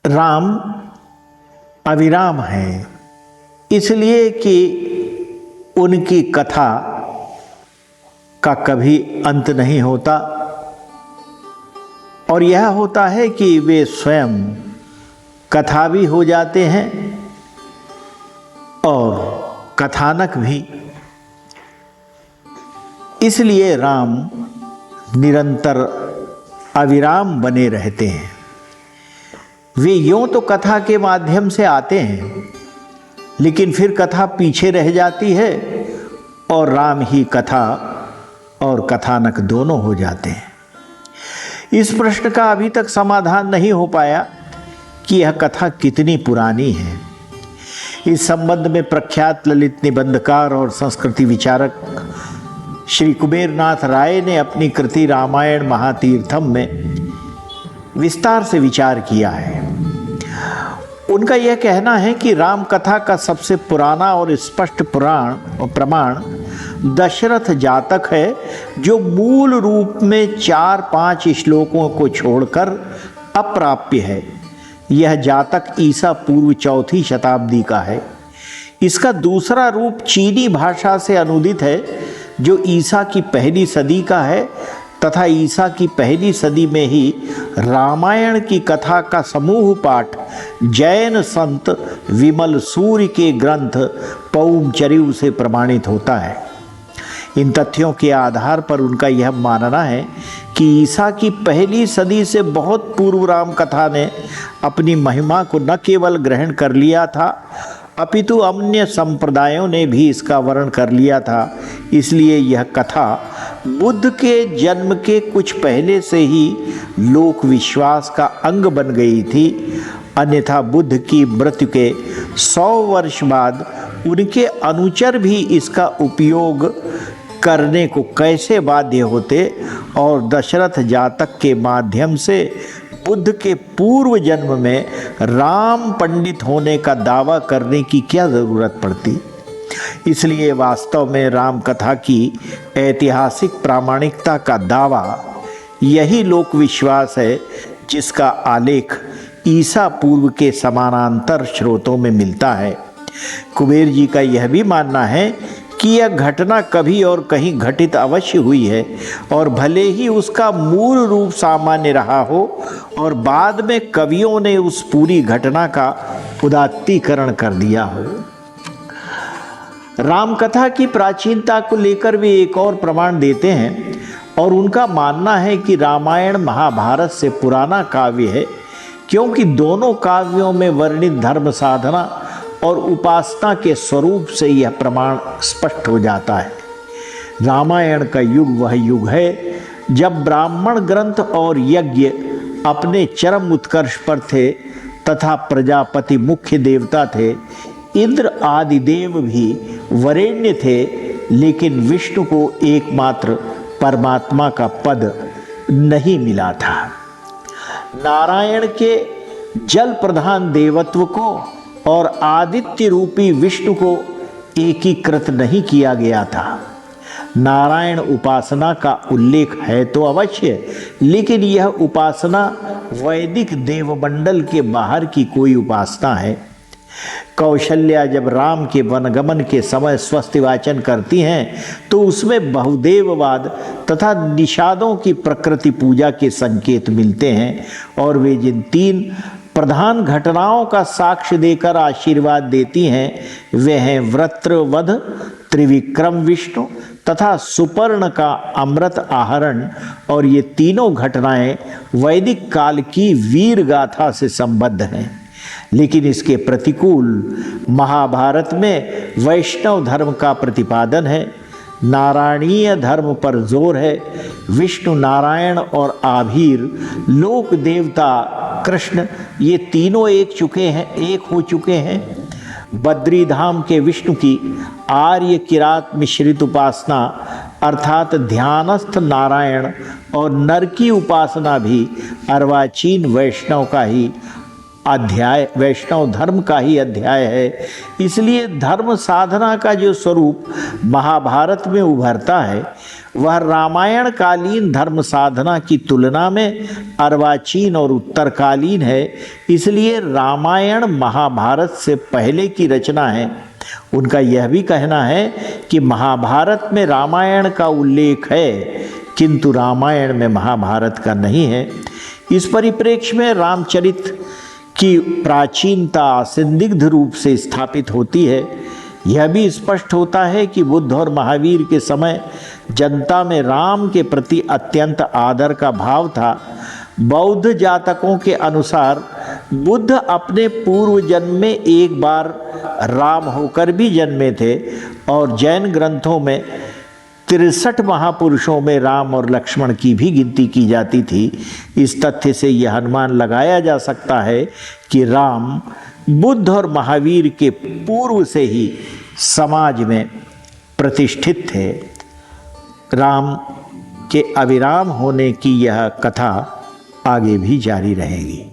राम अविराम हैं, इसलिए कि उनकी कथा का कभी अंत नहीं होता, और यह होता है कि वे स्वयं कथा भी हो जाते हैं और कथानक भी। इसलिए राम निरंतर अविराम बने रहते हैं। वे यों तो कथा के माध्यम से आते हैं, लेकिन फिर कथा पीछे रह जाती है और राम ही कथा और कथानक दोनों हो जाते हैं। इस प्रश्न का अभी तक समाधान नहीं हो पाया कि यह कथा कितनी पुरानी है। इस संबंध में प्रख्यात ललित निबंधकार और संस्कृति विचारक श्री कुबेरनाथ राय ने अपनी कृति रामायण महातीर्थम में विस्तार से विचार किया है। उनका यह कहना है कि राम कथा का सबसे पुराना और स्पष्ट पुराण और प्रमाण दशरथ जातक है, जो मूल रूप में 4-5 श्लोकों को छोड़कर अप्राप्य है। यह जातक ईसा पूर्व 4वीं शताब्दी का है। इसका दूसरा रूप चीनी भाषा से अनुदित है, जो ईसा की 1ली सदी का है, तथा ईसा की 1ली सदी में ही रामायण की कथा का समूह पाठ जैन संत विमल सूर्य के ग्रंथ पौमचर्यु से प्रमाणित होता है। इन तथ्यों के आधार पर उनका यह मानना है कि ईसा की 1ली सदी से बहुत पूर्व राम कथा ने अपनी महिमा को न केवल ग्रहण कर लिया था, अपितु अन्य संप्रदायों ने भी इसका वर्ण कर लिया था। इसलिए यह कथा बुद्ध के जन्म के कुछ पहले से ही लोक विश्वास का अंग बन गई थी। अन्यथा बुद्ध की मृत्यु के 100 वर्ष बाद उनके अनुचर भी इसका उपयोग करने को कैसे बाध्य होते, और दशरथ जातक के माध्यम से बुद्ध के पूर्व जन्म में राम पंडित होने का दावा करने की क्या ज़रूरत पड़ती। इसलिए वास्तव में राम कथा की ऐतिहासिक प्रामाणिकता का दावा यही लोक विश्वास है, जिसका आलेख ईसा पूर्व के समानांतर स्रोतों में मिलता है। कुबेर जी का यह भी मानना है कि यह घटना कभी और कहीं घटित अवश्य हुई है, और भले ही उसका मूल रूप सामान्य रहा हो और बाद में कवियों ने उस पूरी घटना का उदात्तीकरण कर दिया हो। रामकथा की प्राचीनता को लेकर वे एक और प्रमाण देते हैं, और उनका मानना है कि रामायण महाभारत से पुराना काव्य है, क्योंकि दोनों काव्यों में वर्णित धर्म साधना और उपासना के स्वरूप से यह प्रमाण स्पष्ट हो जाता है। रामायण का युग वह युग है जब ब्राह्मण ग्रंथ और यज्ञ अपने चरम उत्कर्ष पर थे, तथा प्रजापति मुख्य देवता थे। इंद्र आदि देव भी वरेण्य थे, लेकिन विष्णु को एकमात्र परमात्मा का पद नहीं मिला था। नारायण के जल प्रधान देवत्व को और आदित्य रूपी विष्णु को एकीकृत नहीं किया गया था। नारायण उपासना का उल्लेख है तो अवश्य, लेकिन यह उपासना वैदिक देवमंडल के बाहर की कोई उपासना है। कौशल्या जब राम के वनगमन के समय स्वस्ति वाचन करती हैं, तो उसमें बहुदेववाद तथा निषादों की प्रकृति पूजा के संकेत मिलते हैं, और वे जिन 3 प्रधान घटनाओं का साक्ष्य देकर आशीर्वाद देती हैं, वे हैं वृत्रवध, त्रिविक्रम विष्णु तथा सुपर्ण का अमृत आहरण। और ये तीनों घटनाएं वैदिक काल की वीर गाथा से संबद्ध हैं। लेकिन इसके प्रतिकूल महाभारत में वैष्णव धर्म का प्रतिपादन है, नारायणीय धर्म पर जोर है। विष्णु, नारायण और आभीर लोक देवता कृष्ण, ये तीनों एक हो चुके हैं। बद्री धाम के विष्णु की आर्य किरात मिश्रित उपासना अर्थात ध्यानस्थ नारायण और नर की उपासना भी अर्वाचीन वैष्णव का ही अध्याय वैष्णव धर्म का ही अध्याय है। इसलिए धर्म साधना का जो स्वरूप महाभारत में उभरता है वह रामायण कालीन धर्म साधना की तुलना में अर्वाचीन और उत्तरकालीन है। इसलिए रामायण महाभारत से पहले की रचना है। उनका यह भी कहना है कि महाभारत में रामायण का उल्लेख है किंतु रामायण में महाभारत का नहीं है। इस परिप्रेक्ष्य में रामचरित की प्राचीनता संदिग्ध रूप से स्थापित होती है। यह भी स्पष्ट होता है कि बुद्ध और महावीर के समय जनता में राम के प्रति अत्यंत आदर का भाव था। बौद्ध जातकों के अनुसार बुद्ध अपने पूर्व जन्म में एक बार राम होकर भी जन्मे थे और जैन ग्रंथों में 63 महापुरुषों में राम और लक्ष्मण की भी गिनती की जाती थी। इस तथ्य से यह अनुमान लगाया जा सकता है कि राम बुद्ध और महावीर के पूर्व से ही समाज में प्रतिष्ठित थे। राम के अविराम होने की यह कथा आगे भी जारी रहेगी।